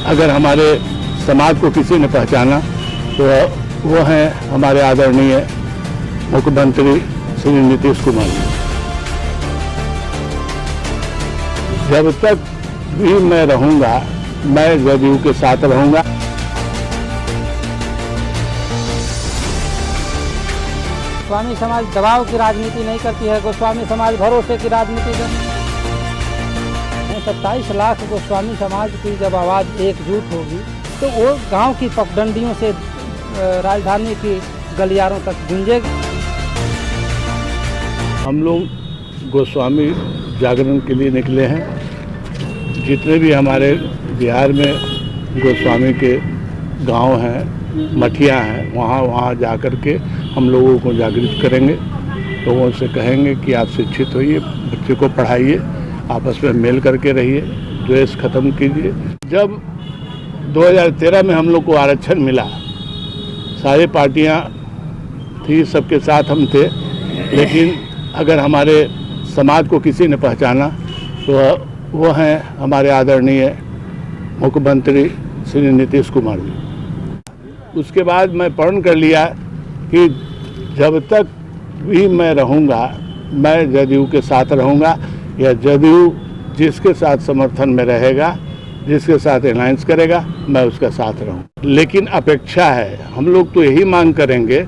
अगर हमारे समाज को किसी ने पहचाना तो वो हैं हमारे आदरणीय मुख्यमंत्री श्री नीतीश कुमार जी। जब तक भी मैं रहूंगा, मैं जदयू के साथ रहूंगा। गोस्वामी समाज दबाव की राजनीति नहीं करती है, गोस्वामी समाज भरोसे की राजनीति करती है। 27 लाख गोस्वामी समाज की जब आवाज़ एकजुट होगी तो वो गांव की पगडंडियों से राजधानी की गलियारों तक गूंजेगी। हम लोग गोस्वामी जागरण के लिए निकले हैं। जितने भी हमारे बिहार में गोस्वामी के गांव हैं, मठिया हैं, वहाँ जा कर के हम लोगों को जागृत करेंगे। लोगों से कहेंगे कि आप शिक्षित होइए, बच्चे को पढ़ाइए, आपस में मेल करके रहिए, द्वेष खत्म कीजिए। जब 2013 में हम लोग को आरक्षण मिला, सारी पार्टियां थी, सबके साथ हम थे, लेकिन अगर हमारे समाज को किसी ने पहचाना तो वो हैं हमारे आदरणीय मुख्यमंत्री श्री नीतीश कुमार जी। उसके बाद मैं प्रण कर लिया कि जब तक भी मैं रहूंगा, मैं जदयू के साथ रहूंगा, या जदयू जिसके साथ समर्थन में रहेगा, जिसके साथ अलायंस करेगा, मैं उसका साथ रहूं। लेकिन अपेक्षा है, हम लोग तो यही मांग करेंगे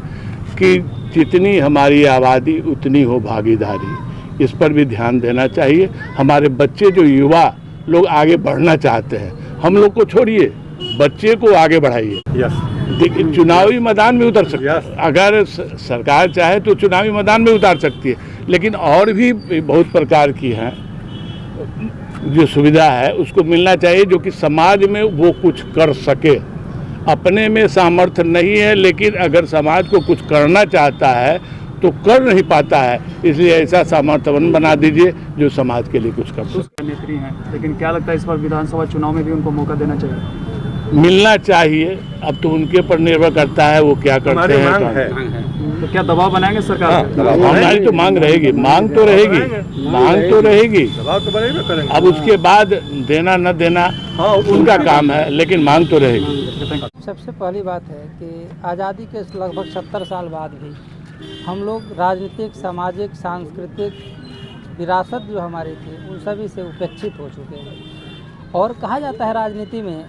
कि जितनी हमारी आबादी उतनी हो भागीदारी, इस पर भी ध्यान देना चाहिए। हमारे बच्चे जो युवा लोग आगे बढ़ना चाहते हैं, हम लोग को छोड़िए, बच्चे को आगे बढ़ाइए। देखिए, चुनावी मैदान में उतर सकते हैं, अगर सरकार चाहे तो चुनावी मैदान में उतार सकती है, लेकिन और भी बहुत प्रकार की हैं जो सुविधा है उसको मिलना चाहिए, जो कि समाज में वो कुछ कर सके। अपने में सामर्थ्य नहीं है, लेकिन अगर समाज को कुछ करना चाहता है तो कर नहीं पाता है, इसलिए ऐसा सामर्थ्यवान बना दीजिए जो समाज के लिए कुछ कर सके। नेत्री हैं, लेकिन क्या लगता है इस बार विधानसभा चुनाव में भी उनको मौका देना चाहिए? मिलना चाहिए। अब तो उनके पर निर्भर करता है वो क्या करते हैं। तो क्या दबाव बनाएंगे सरकार? हमारी तो मांग रहेगी, मांग तो रहेगी। अब उसके बाद देना न देना उनका काम है, लेकिन मांग तो रहेगी। सबसे पहली बात है कि आज़ादी के लगभग 70 साल बाद भी हम लोग राजनीतिक, सामाजिक, सांस्कृतिक विरासत जो हमारी थी उन सभी से उपेक्षित हो चुके हैं। और कहा जाता है राजनीति में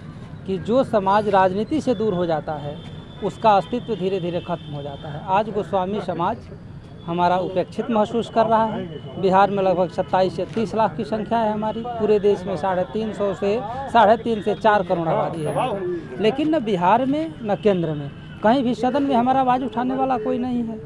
कि जो समाज राजनीति से दूर हो जाता है उसका अस्तित्व धीरे धीरे खत्म हो जाता है। आज गोस्वामी समाज हमारा उपेक्षित महसूस कर रहा है। बिहार में लगभग 27 से 30 लाख की संख्या है हमारी, पूरे देश में 350 से 3.5 से 4 करोड़ आबादी है, लेकिन न बिहार में न केंद्र में कहीं भी सदन में हमारा आवाज़ उठाने वाला कोई नहीं है।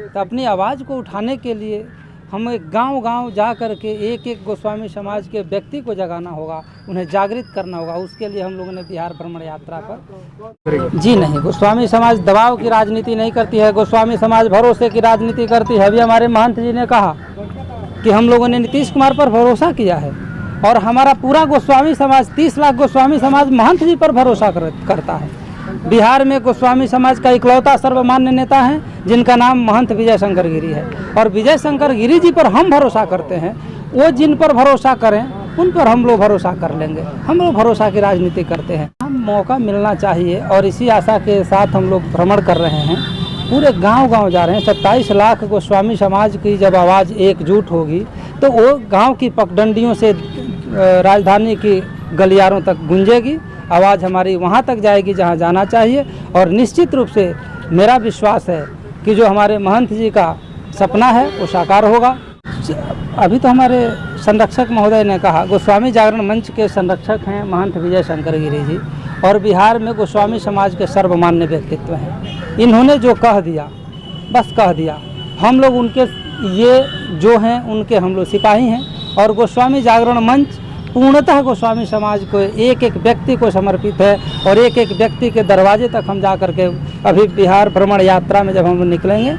तो अपनी आवाज़ को उठाने के लिए हमें गांव-गांव जा कर के एक एक गोस्वामी समाज के व्यक्ति को जगाना होगा, उन्हें जागृत करना होगा। उसके लिए हम लोगों ने बिहार भ्रमण यात्रा पर जी नहीं, गोस्वामी समाज दबाव की राजनीति नहीं करती है, गोस्वामी समाज भरोसे की राजनीति करती है। अभी हमारे महंत जी ने कहा कि हम लोगों ने नीतीश कुमार पर भरोसा किया है, और हमारा पूरा गोस्वामी समाज 30 लाख गोस्वामी समाज महंत जी पर भरोसा करता है। बिहार में गोस्वामी समाज का इकलौता सर्वमान्य नेता है जिनका नाम महंत विजय शंकर गिरी है, और विजय शंकर गिरी जी पर हम भरोसा करते हैं। वो जिन पर भरोसा करें उन पर हम लोग भरोसा कर लेंगे। हम लोग भरोसा की राजनीति करते हैं। हम मौका मिलना चाहिए, और इसी आशा के साथ हम लोग भ्रमण कर रहे हैं, पूरे गांव-गांव जा रहे हैं। 27 लाख गोस्वामी समाज की जब आवाज़ एकजुट होगी तो वो गाँव की पगडंडियों से राजधानी की गलियारों तक गूंजेगी। आवाज़ हमारी वहाँ तक जाएगी जहाँ जाना चाहिए, और निश्चित रूप से मेरा विश्वास है कि जो हमारे महंत जी का सपना है वो साकार होगा। अभी तो हमारे संरक्षक महोदय ने कहा, गोस्वामी जागरण मंच के संरक्षक हैं महंत विजय शंकर गिरी जी, और बिहार में गोस्वामी समाज के सर्वमान्य व्यक्तित्व हैं। इन्होंने जो कह दिया बस कह दिया। हम लोग उनके ये जो हैं उनके हम लोग सिपाही हैं, और गोस्वामी जागरण मंच पूर्णतः गोस्वामी समाज को एक एक व्यक्ति को समर्पित है, और एक एक व्यक्ति के दरवाजे तक हम जा कर के अभी बिहार भ्रमण यात्रा में जब हम निकलेंगे,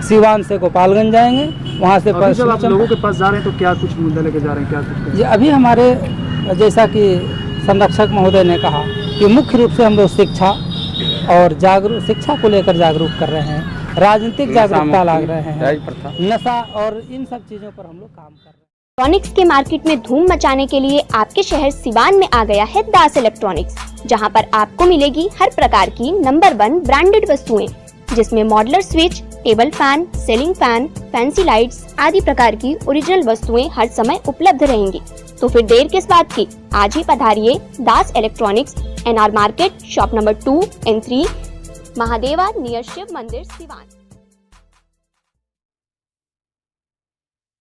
सिवान से गोपालगंज जाएंगे, वहाँ से जब आप लोगों के पास जा रहे हैं तो क्या कुछ मुद्दा लेके जा रहे हैं, क्या कुछ? ये अभी हमारे जैसा कि संरक्षक महोदय ने कहा कि मुख्य रूप से हम लोग शिक्षा और शिक्षा को लेकर जागरूक कर रहे हैं, राजनीतिक जागरूकता ला रहे हैं, नशा और इन सब चीज़ों पर हम लोग काम कर रहे हैं। इलेक्ट्रॉनिक्स के मार्केट में धूम मचाने के लिए आपके शहर सिवान में आ गया है दास इलेक्ट्रॉनिक्स, जहां पर आपको मिलेगी हर प्रकार की नंबर 1 ब्रांडेड वस्तुएं, जिसमें modular switch, table fan, ceiling fan, fancy lights आदि प्रकार की ओरिजिनल वस्तुएं हर समय उपलब्ध रहेंगी। तो फिर देर किस बात की, आज ही पधारिए Das electronics, NR market, shop number 2 and 3, Mahadeva near Shiv Mandir, Siwan.